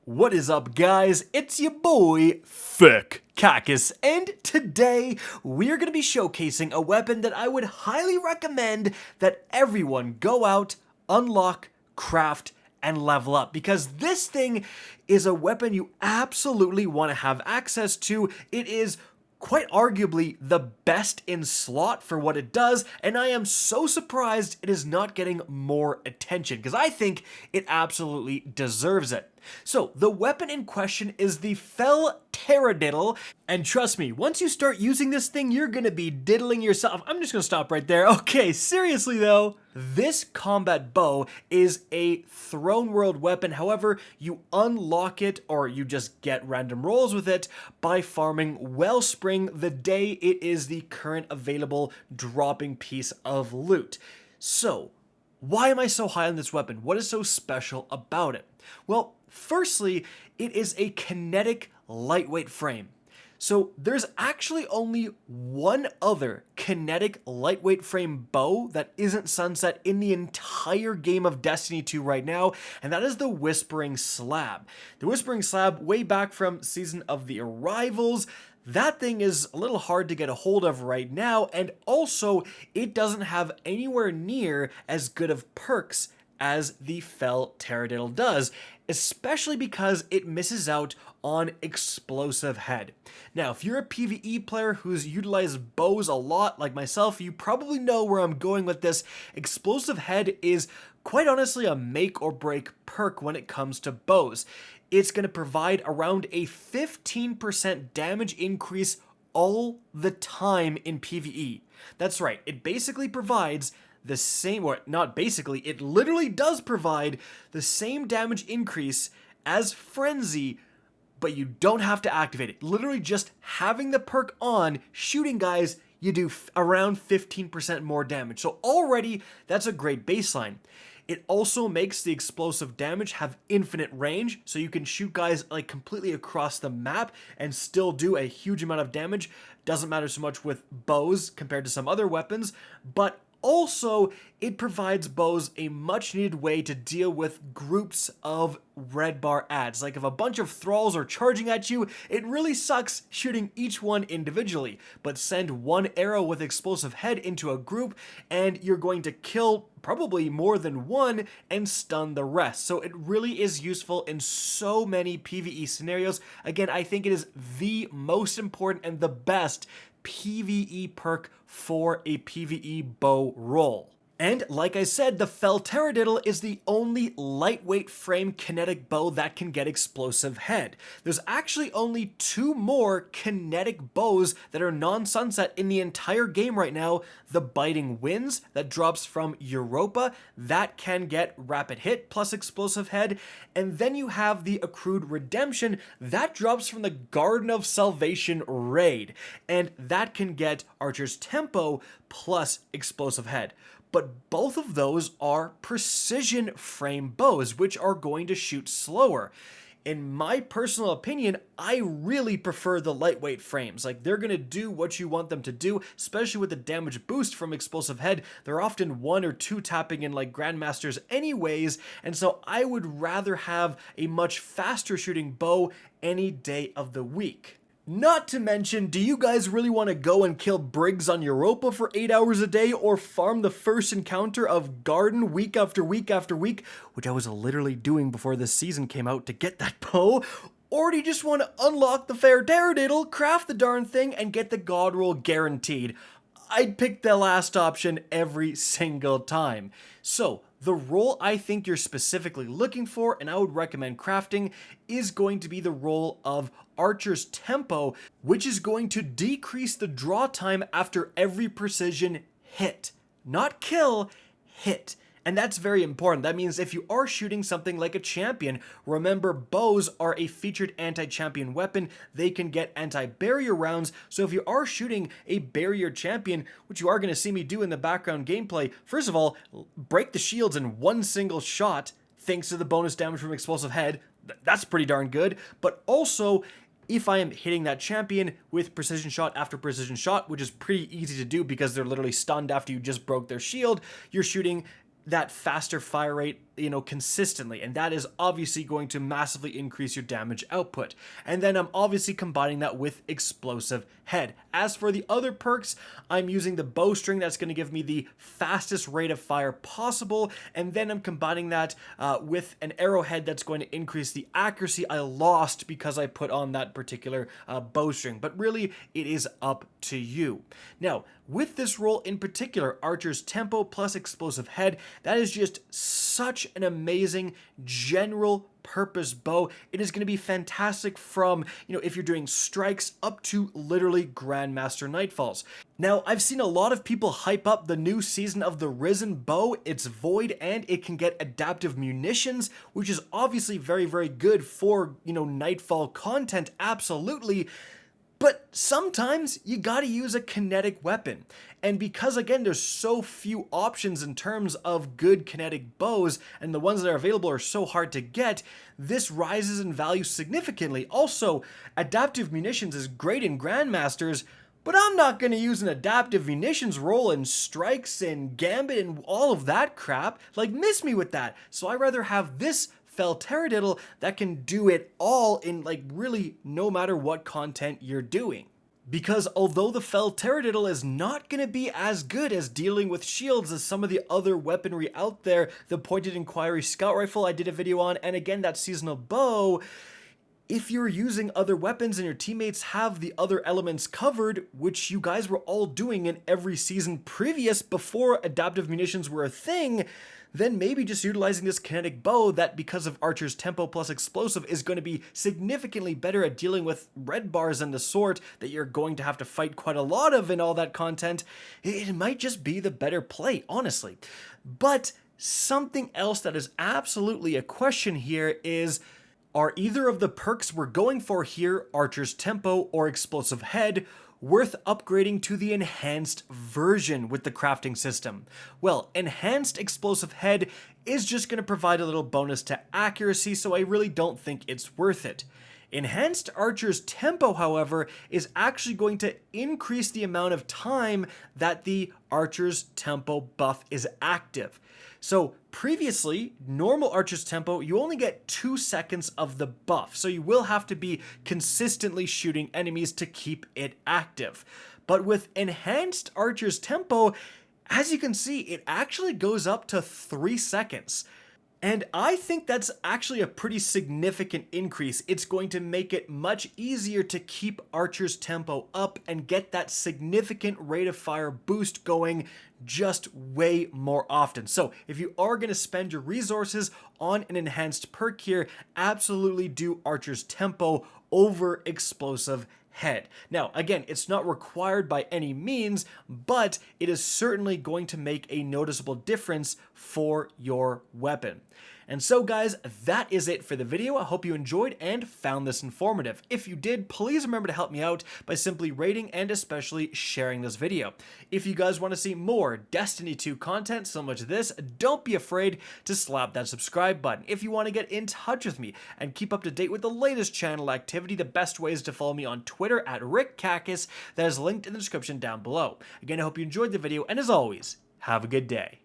What is up, guys? It's your boy, Thick Cacus, and today we're going to be showcasing a weapon that I would highly recommend that everyone go out, unlock, craft, and level up, because this thing is a weapon you absolutely want to have access to. It is quite arguably the best in slot for what it does, and I am so surprised it is not getting more attention, because I think it absolutely deserves it. So, the weapon in question is the Taradiddle, and trust me, once you start using this thing, you're gonna be diddling yourself. I'm just gonna stop right there. Okay, seriously though, this combat bow is a throne world weapon. However, you unlock it, or you just get random rolls with it, by farming Wellspring the day it is the current available dropping piece of loot. So, why am I so high on this weapon? What is so special about it? Well, firstly, it is a kinetic lightweight frame. So there's actually only one other kinetic lightweight frame bow that isn't sunset in the entire game of Destiny 2 right now, and that is the Whispering Slab. The Whispering Slab, way back from Season of the Arrivals, that thing is a little hard to get a hold of right now, and also it doesn't have anywhere near as good of perks as the Taradiddle does, especially because it misses out on Explosive Head. Now, if you're a PvE player who's utilized bows a lot like myself, you probably know where I'm going with this. Explosive Head is quite honestly a make or break perk when it comes to bows. It's going to provide around a 15% damage increase all the time in PvE. That's right, it basically provides the same, or not basically, it literally does provide the same damage increase as Frenzy, but you don't have to activate it. Literally just having the perk on, shooting guys, you do around 15% more damage. So already, that's a great baseline. It also makes the explosive damage have infinite range, so you can shoot guys like completely across the map and still do a huge amount of damage. Doesn't matter so much with bows compared to some other weapons, but also, it provides bows a much needed way to deal with groups of red bar ads. Like if a bunch of thralls are charging at you, it really sucks shooting each one individually, but send one arrow with Explosive Head into a group and you're going to kill probably more than one and stun the rest. So it really is useful in so many PvE scenarios. Again, I think it is the most important and the best PvE perk for a PvE bow roll. And like I said, the Taradiddle is the only lightweight frame kinetic bow that can get Explosive Head. There's actually only two more kinetic bows that are non-sunset in the entire game right now. The Biting Winds that drops from Europa, that can get Rapid Hit plus Explosive Head, and then you have the Accrued Redemption that drops from the Garden of Salvation raid, and that can get Archer's Tempo plus Explosive Head. But both of those are precision frame bows, which are going to shoot slower. In my personal opinion, I really prefer the lightweight frames. Like, they're going to do what you want them to do, especially with the damage boost from Explosive Head. They're often 1 or 2 tapping in like Grandmasters anyways, and so I would rather have a much faster shooting bow any day of the week. Not to mention, do you guys really want to go and kill Briggs on Europa for 8 hours a day, or farm the first encounter of Garden week after week after week, which I was literally doing before this season came out to get that bow? Or do you just want to unlock the Taradiddle, craft the darn thing, and get the God roll guaranteed? I'd pick the last option every single time. So, the role I think you're specifically looking for, and I would recommend crafting, is going to be the role of Archer's Tempo, which is going to decrease the draw time after every precision hit. Not kill, hit. And that's very important. That means if you are shooting something like a champion, remember bows are a featured anti-champion weapon. They can get anti-barrier rounds. So if you are shooting a barrier champion, which you are going to see me do in the background gameplay, first of all, break the shields in one single shot thanks to the bonus damage from Explosive Head. That's pretty darn good. But also, if I am hitting that champion with precision shot after precision shot, which is pretty easy to do because they're literally stunned after you just broke their shield, you're shooting that faster fire rate, consistently, and that is obviously going to massively increase your damage output. And then I'm obviously combining that with explosive head. As for the other perks, I'm using the bowstring that's going to give me the fastest rate of fire possible, and then I'm combining that with an arrowhead that's going to increase the accuracy I lost because I put on that particular bowstring. But really, it is up to you. Now, with this role in particular, Archer's Tempo plus Explosive Head, that is just such an amazing general purpose bow. It is going to be fantastic from, if you're doing strikes up to literally Grandmaster Nightfalls. Now, I've seen a lot of people hype up the new season of the Risen bow. It's void and it can get adaptive munitions, which is obviously very, very good for, Nightfall content, absolutely. But sometimes you gotta use a kinetic weapon. And because, again, there's so few options in terms of good kinetic bows, and the ones that are available are so hard to get, this rises in value significantly. Also, adaptive munitions is great in Grandmasters, but I'm not going to use an adaptive munitions roll in strikes and gambit and all of that crap. Like, miss me with that. So I rather have this fell Taradiddle that can do it all in, really no matter what content you're doing. Because although the fell Taradiddle is not going to be as good as dealing with shields as some of the other weaponry out there, the Pointed Inquiry Scout Rifle I did a video on, and again that seasonal bow, if you're using other weapons and your teammates have the other elements covered, which you guys were all doing in every season previous before adaptive munitions were a thing, then maybe just utilizing this kinetic bow that, because of Archer's Tempo plus Explosive, is going to be significantly better at dealing with red bars and the sort that you're going to have to fight quite a lot of in all that content. It might just be the better play, honestly. But something else that is absolutely a question here is, are either of the perks we're going for here, Archer's Tempo or Explosive Head, worth upgrading to the enhanced version with the crafting system? Well, enhanced Explosive Head is just going to provide a little bonus to accuracy, so I really don't think it's worth it. Enhanced Archer's Tempo, however, is actually going to increase the amount of time that the Archer's Tempo buff is active. So previously, normal Archer's Tempo, you only get 2 seconds of the buff, so you will have to be consistently shooting enemies to keep it active. But with Enhanced Archer's Tempo, as you can see, it actually goes up to 3 seconds. And I think that's actually a pretty significant increase. It's going to make it much easier to keep Archer's Tempo up and get that significant rate of fire boost going just way more often. So if you are going to spend your resources on an enhanced perk here, absolutely do Archer's Tempo over Explosive Head. Now, again, it's not required by any means, but it is certainly going to make a noticeable difference for your weapon. And so guys, that is it for the video. I hope you enjoyed and found this informative. If you did, please remember to help me out by simply rating and especially sharing this video. If you guys want to see more Destiny 2 content similar to this, don't be afraid to slap that subscribe button. If you want to get in touch with me and keep up to date with the latest channel activity, the best way is to follow me on Twitter at RickCacus. That is linked in the description down below. Again, I hope you enjoyed the video, and as always, have a good day.